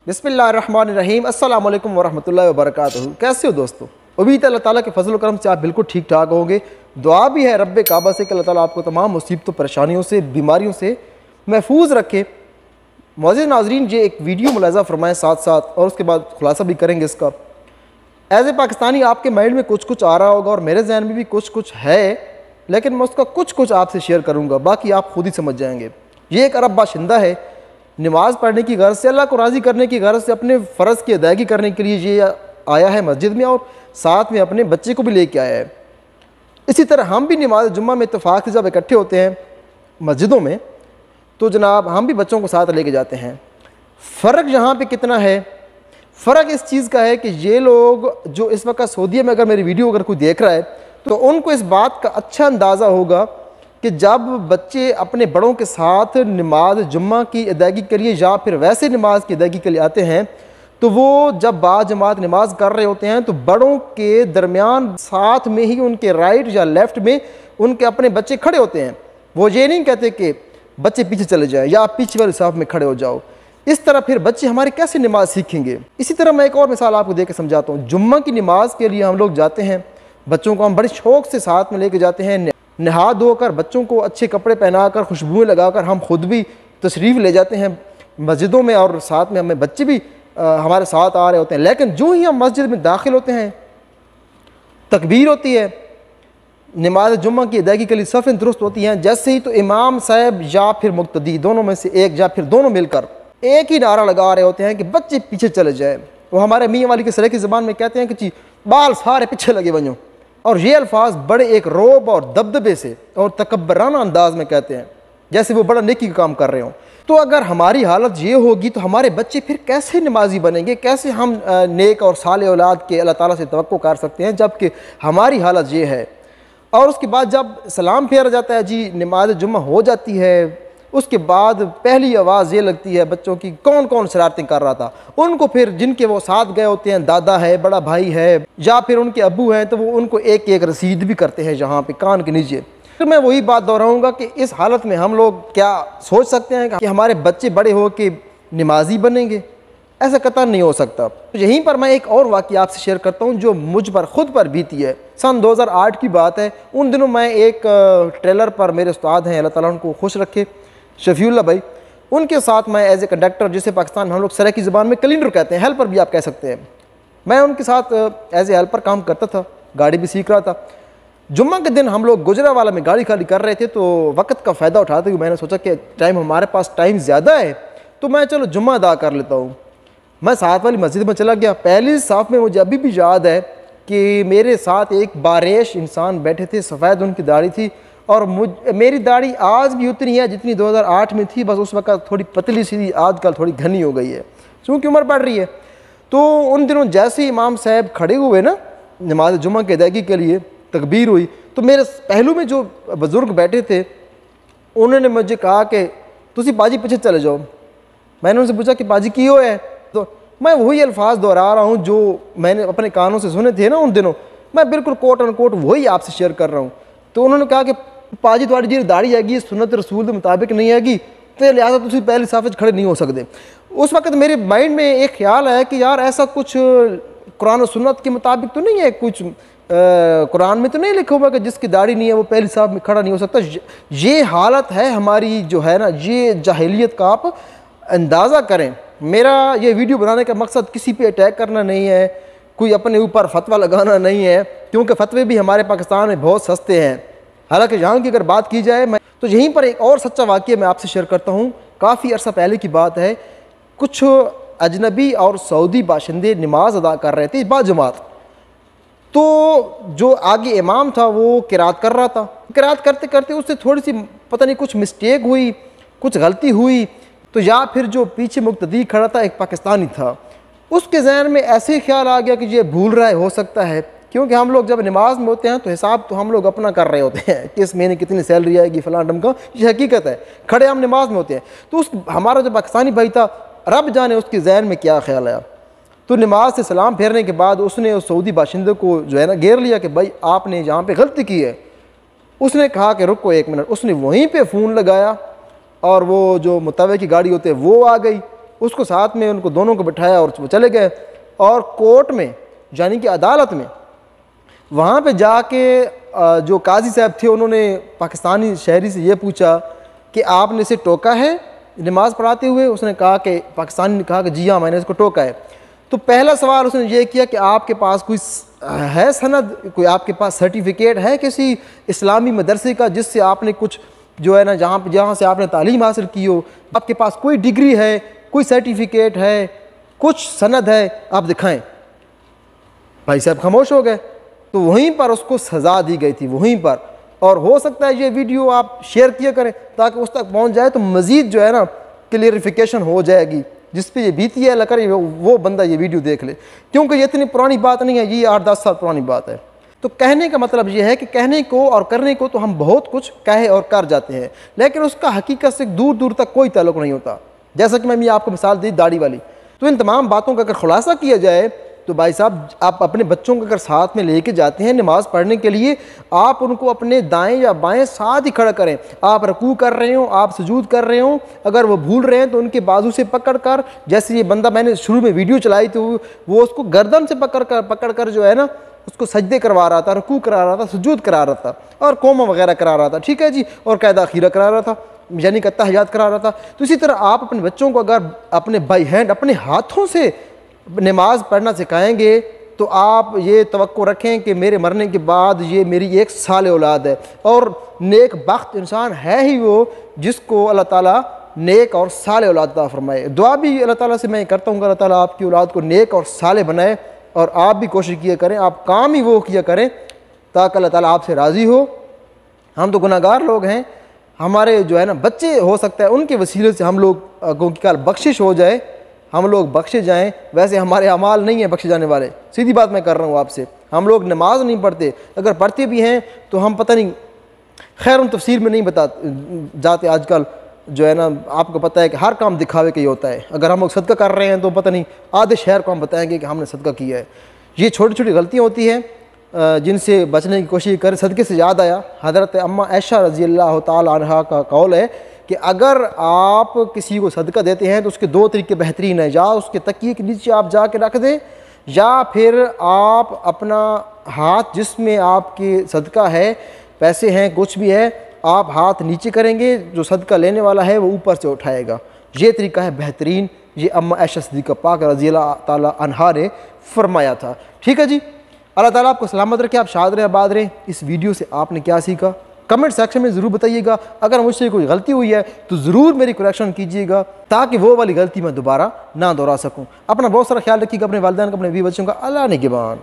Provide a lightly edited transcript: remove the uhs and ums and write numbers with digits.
बिस्मिल्लाहिर्रहमानिर्रहीम अस्सलाम वालेकुम वरहमतुल्लाहि वबरकातुहू। कैसे हो दोस्तों? उम्मीद है अल्लाह ताला के फजल करम से आप बिल्कुल ठीक ठाक होंगे। दुआ भी है रब्बे काबा से कि अल्लाह ताला आपको तमाम मुसीबतों परेशानियों से बीमारियों से महफूज रखे। मौजूद नाजरीन ये एक वीडियो मुलाज़ा फरमाएँ साथ साथ, और उसके बाद खुलासा भी करेंगे इसका। एज ए पाकिस्तानी आपके माइंड में कुछ कुछ आ रहा होगा और मेरे जहन में भी कुछ कुछ है, लेकिन मैं उसका कुछ कुछ आपसे शेयर करूँगा, बाकी आप खुद ही समझ जाएंगे। ये एक अरब बाशिंदा है, नमाज़ पढ़ने की गर्ज से, अल्लाह को राज़ी करने की गर्ज से, अपने फ़र्ज़ की अदायगी करने के लिए ये आया है मस्जिद में, और साथ में अपने बच्चे को भी लेके आया है। इसी तरह हम भी नमाज जुम्मा में इत्तेफाक से जब इकट्ठे होते हैं मस्जिदों में, तो जनाब हम भी बच्चों को साथ लेके जाते हैं। फ़र्क यहाँ पे कितना है? फ़र्क इस चीज़ का है कि ये लोग जो इस वक्त सऊदीया में, अगर मेरी वीडियो अगर कोई देख रहा है तो उनको इस बात का अच्छा अंदाज़ा होगा कि जब बच्चे अपने बड़ों के साथ नमाज जुम्मा की अदायगी के लिए या फिर वैसे नमाज की अदायगी के लिए आते हैं, तो वो जब बाजमात नमाज कर रहे होते हैं तो बड़ों के दरमियान साथ में ही उनके राइट या लेफ़्ट में उनके अपने बच्चे खड़े होते हैं। वो ये नहीं कहते कि बच्चे पीछे चले जाएं या आप पीछे वाले साफ में खड़े हो जाओ। इस तरह फिर बच्चे हमारे कैसे नमाज सीखेंगे? इसी तरह मैं एक और मिसाल आपको दे के समझाता हूँ। जुम्मा की नमाज के लिए हम लोग जाते हैं, बच्चों को हम बड़े शौक़ से साथ में लेके जाते हैं। नहा धोकर बच्चों को अच्छे कपड़े पहनाकर खुशबुएँ लगाकर हम खुद भी तशरीफ़ ले जाते हैं मस्जिदों में, और साथ में हमें बच्चे भी हमारे साथ आ रहे होते हैं। लेकिन जो ही हम मस्जिद में दाखिल होते हैं, तकबीर होती है, नमाज जुम्मा की अदायगी के लिए सफ़ें दुरुस्त होती हैं, जैसे ही तो इमाम साहब या फिर मुक्तदी दोनों में से एक या फिर दोनों मिलकर एक ही नारा लगा रहे होते हैं कि बच्चे पीछे चले जाए। वो हमारे मियाँ वाली के सरे की ज़बान में कहते हैं कि जी बाल सारे पीछे लगे बनो, और ये अल्फाज बड़े एक रोब और दबदबे से और तकब्बराना अंदाज में कहते हैं, जैसे वो बड़ा नेकी का काम कर रहे हों। तो अगर हमारी हालत ये होगी तो हमारे बच्चे फिर कैसे नमाजी बनेंगे? कैसे हम नेक और साले औलाद के अल्लाह ताला से तवक्को कर सकते हैं जबकि हमारी हालत ये है? और उसके बाद जब सलाम फेरा जाता है, जी नमाज जुम्मा हो जाती है, उसके बाद पहली आवाज़ ये लगती है बच्चों की, कौन कौन शरारतें कर रहा था। उनको फिर जिनके वो साथ गए होते हैं, दादा है, बड़ा भाई है, या फिर उनके अब्बू हैं, तो वो उनको एक एक रसीद भी करते हैं यहाँ पे कान के नीचे। फिर मैं वही बात दोहराऊँगा कि इस हालत में हम लोग क्या सोच सकते हैं कि हमारे बच्चे बड़े हो के नमाजी बनेंगे? ऐसा कतई नहीं हो सकता। तो यहीं पर मैं एक और वाक़या आपसे शेयर करता हूँ जो मुझ पर ख़ुद पर बीती है। सन 2008 की बात है। उन दिनों मैं एक ट्रेलर पर, मेरे उस्ताद हैं अल्लाह ताला उनको खुश रखे, शफीउल्लाह भाई, उनके साथ मैं एज ए कंडक्टर, जिसे पाकिस्तान में हम लोग सरे की ज़बान में क्लीनर कहते हैं, हेल्पर भी आप कह सकते हैं, मैं उनके साथ एज ए हेल्पर काम करता था, गाड़ी भी सीख रहा था। जुम्मा के दिन हम लोग गुजरावाला में गाड़ी खाली कर रहे थे, तो वक्त का फ़ायदा उठाते हुए मैंने सोचा कि टाइम हमारे पास टाइम ज़्यादा है, तो मैं चलो जुम्मा अदा कर लेता हूँ। मैं साथ वाली मस्जिद में चला गया। पहली साफ़ में मुझे अभी भी याद है कि मेरे साथ एक बारेश इंसान बैठे थे, सफ़ेद उनकी दाढ़ी थी, और मेरी दाढ़ी आज भी उतनी है जितनी 2008 में थी, बस उस वक्त थोड़ी पतली सी, आजकल थोड़ी घनी हो गई है क्योंकि उम्र बढ़ रही है। तो उन दिनों जैसे ही इमाम साहब खड़े हुए ना नमाज जुम्मा की अदायगी के लिए, तकबीर हुई, तो मेरे पहलू में जो बुज़ुर्ग बैठे थे उन्होंने मुझे कहा कि तुसी बाजी पीछे चले जाओ। मैंने उनसे पूछा कि बाजी की हो है? तो मैं वही अल्फाज दोहरा रहा हूँ जो मैंने अपने कानों से सुने थे ना उन दिनों, मैं बिल्कुल कोट एंड कोट वही आपसे शेयर कर रहा हूँ। तो उन्होंने कहा कि पाजी थोड़ी जी दाढ़ी हैगी, सुन्नत रसूल के मुताबिक नहीं हैगी, तो लिहाजा तुम पहले साफ़ खड़े नहीं हो सकते। उस वक्त मेरे माइंड में एक ख्याल है कि यार ऐसा कुछ कुरान और सुन्नत के मुताबिक तो नहीं है, कुछ कुरान में तो नहीं लिखा हुआ कि जिसकी दाढ़ी नहीं है वो पहली साफ़ में खड़ा नहीं हो सकता। ये हालत है हमारी जो है ना, ये जाहिलियत का आप अंदाज़ा करें। मेरा ये वीडियो बनाने का मकसद किसी पे अटैक करना नहीं है, कोई अपने ऊपर फतवा लगाना नहीं है, क्योंकि फतवे भी हमारे पाकिस्तान में बहुत सस्ते हैं। हालांकि यहाँ की अगर बात की जाए, मैं तो यहीं पर एक और सच्चा वाक़या मैं आपसे शेयर करता हूँ। काफ़ी अरसा पहले की बात है, कुछ अजनबी और सऊदी बाशिंदे नमाज अदा कर रहे थे बाजमात। तो जो आगे इमाम था वो किरात कर रहा था, किरात करते करते उससे थोड़ी सी पता नहीं कुछ मिस्टेक हुई, कुछ गलती हुई, तो या फिर जो पीछे मुक्तदी खड़ा था एक पाकिस्तानी था, उसके जहन में ऐसे ही ख्याल आ गया कि ये भूल रहा है, हो सकता है, क्योंकि हम लोग जब नमाज में होते हैं तो हिसाब तो हम लोग अपना कर रहे होते हैं कि इस महीने कितनी सैलरी आएगी फलां ढंग का, ये हकीकत है, खड़े हम नमाज में होते हैं। तो उस हमारा जो पाकिस्तानी भाई था, रब जाने उसके जहन में क्या ख्याल आया। तो नमाज से सलाम फेरने के बाद उसने उस सऊदी बाशिंदे को जो है ना घेर लिया कि भाई आपने यहाँ पे गलती की है। उसने कहा कि रुको एक मिनट, उसने वहीं पे फ़ोन लगाया और वो जो मुतावे की गाड़ी होती है वो आ गई। اس کو ساتھ میں ان کو دونوں کو بٹھایا اور وہ چلے گئے، اور کورٹ میں یعنی کہ عدالت میں وہاں پہ جا کے جو قاضی صاحب تھے انہوں نے پاکستانی شہری سے یہ پوچھا کہ آپ نے اسے ٹوکا ہے نماز پڑھاتے ہوئے؟ اس نے کہا کہ پاکستانی نے کہا کہ جی ہاں میں نے اس کو ٹوکا ہے۔ تو پہلا سوال اس نے یہ کیا کہ آپ کے پاس کوئی ہے سند، کوئی آپ کے پاس سرٹیفکیٹ ہے کسی اسلامی مدرسے کا جس سے آپ نے کچھ جو ہے نا جہاں سے آپ نے تعلیم حاصل کی ہو، آپ کے پاس کوئی ڈگری ہے، کوئی سرٹیفکیٹ ہے، کچھ سند ہے، آپ دکھائیں۔ بھائی صاحب خاموش ہو گئے۔ تو وہیں پر اس کو سزا دی گئی تھی، وہیں پر۔ اور ہو سکتا ہے یہ ویڈیو آپ شیئر کیا کریں تاکہ اس تک پہنچ جائے تو مزید جو ہے نا کلیئرفیکیشن ہو جائے گی، جس پہ یہ بیتی ہے اللہ کرے وہ بندہ یہ ویڈیو دیکھ لے، کیونکہ یہ اتنی پرانی بات نہیں ہے، یہ 8-10 سال پرانی بات ہے۔ تو کہنے کا مطلب یہ ہے کہ کہنے کو اور کرنے کو تو ہم بہت کچھ کہے اور کر جاتے ہیں، لیکن اس کا حقیقت سے دور دور تک کوئی تعلق نہیں ہوتا۔ جیسا کہ میں نے آپ کو مثال دی داڑھی والی، تو ان تمام باتوں کا اگر خلاصہ کیا جائے تو بھائی صاحب آپ اپنے بچوں کو اگر ساتھ میں لے کے جاتے ہیں نماز پڑھنے کے لیے، آپ ان کو اپنے دائیں یا بائیں ساتھ ہی کھڑا کریں۔ آپ رکوع کر رہے ہوں، آپ سجود کر رہے ہوں، اگر وہ بھول رہے ہیں تو ان کے بازو سے پکڑ کر، جیسے یہ بندہ میں نے شروع میں ویڈیو چلائی تو وہ اس کو گردن سے پکڑ کر جو ہے نا اس کو سجدے کروا رہا تھا، رکوع کرا رہا تھا، سجود کرا رہا تھا اور قوما وغیرہ کرا رہا تھا، ٹھیک ہے جی، اور قاعدہ اخیرہ کرا رہا تھا، یعنی کہ تحیات کرا رہا تھا۔ تو اسی طرح آپ اپنے بچوں کو اگر اپنے بائی ہینڈ اپنے ہاتھوں سے نماز پڑھنا سکھائیں گے تو آپ یہ توقع رکھیں کہ میرے مرنے کے بعد یہ میری ایک صالح اولاد ہے، اور نیک بخت انسان ہے ہی وہ جس کو اللہ تعالیٰ نیک اور صالح اولاد عطا فرمائے۔ دعا بھی اللہ تعالیٰ سے میں کرتا ہوں کہ اللہ تعالیٰ آپ کی اولاد کو نیک اور صالح بنائے، اور آپ بھی کوشش کیا کریں، آپ کام ہی وہ کیا کریں تاکہ اللہ تعالیٰ آپ سے راضی ہو۔ ہم تو گناہ گار لوگ ہیں، ہمارے جو ہے نا بچے ہو سکتا ہے ان کے وسیلے سے ہم لوگوں کی کل بخشش ہو جائے، ہم لوگ بخشے جائیں۔ ویسے ہمارے اعمال نہیں ہیں بخشے جانے والے، سیدھی بات میں کر رہا ہوں آپ سے۔ ہم لوگ نماز نہیں پڑھتے، اگر پڑھتے بھی ہیں تو ہم پتہ نہیں، خیر ہم تفسیر میں نہیں جاتے آج کل، جو ہے نا آپ کو پتہ ہے کہ ہر کام دکھاوے کے ہی ہوتا ہے۔ اگر ہم لوگ صدقہ کر رہے ہیں تو پتہ نہیں آدھے شہر کو ہم بتائیں گے کہ ہم نے صدقہ کیا ہے۔ یہ چھوٹی چھوٹی غلطیاں ہوتی ہیں جن سے بچنے کی کوشش کریں۔ صدقے سے یاد آیا، حضرت اماں عائشہ رضی اللہ تعالی عنہا کا قول ہے کہ اگر آپ کسی کو صدقہ دیتے ہیں تو اس کے 2 طریقے بہترین ہیں، یا اس کے تکیے کے نیچے آپ جا کے رکھ دیں، یا پھر آپ اپنا ہاتھ جس میں آپ کے صدقہ ہے، پیسے ہیں، کچھ بھی ہے، آپ ہاتھ نیچے کریں گے، جو صدقہ لینے والا ہے وہ اوپر سے اٹھائے گا۔ یہ طریقہ ہے بہترین، یہ اماں عائشہ صدیقہ پاک رضی اللہ تعالی عنہا نے فرمایا تھا۔ ٹھیک ہے جی، اللہ تعالیٰ آپ کو سلامت رکھے، آپ شاد رہیں، آباد رہیں۔ اس ویڈیو سے آپ نے کیا سیکھا کمنٹ سیکشن میں ضرور بتائیے گا۔ اگر مجھ سے کوئی غلطی ہوئی ہے تو ضرور میری کریکشن کیجیے گا تاکہ وہ والی غلطی میں دوبارہ نہ دہرا سکوں۔ اپنا بہت سارا خیال رکھیے گا، اپنے والدین کا، اپنے بیوی بچوں کا۔ اللہ نگہبان۔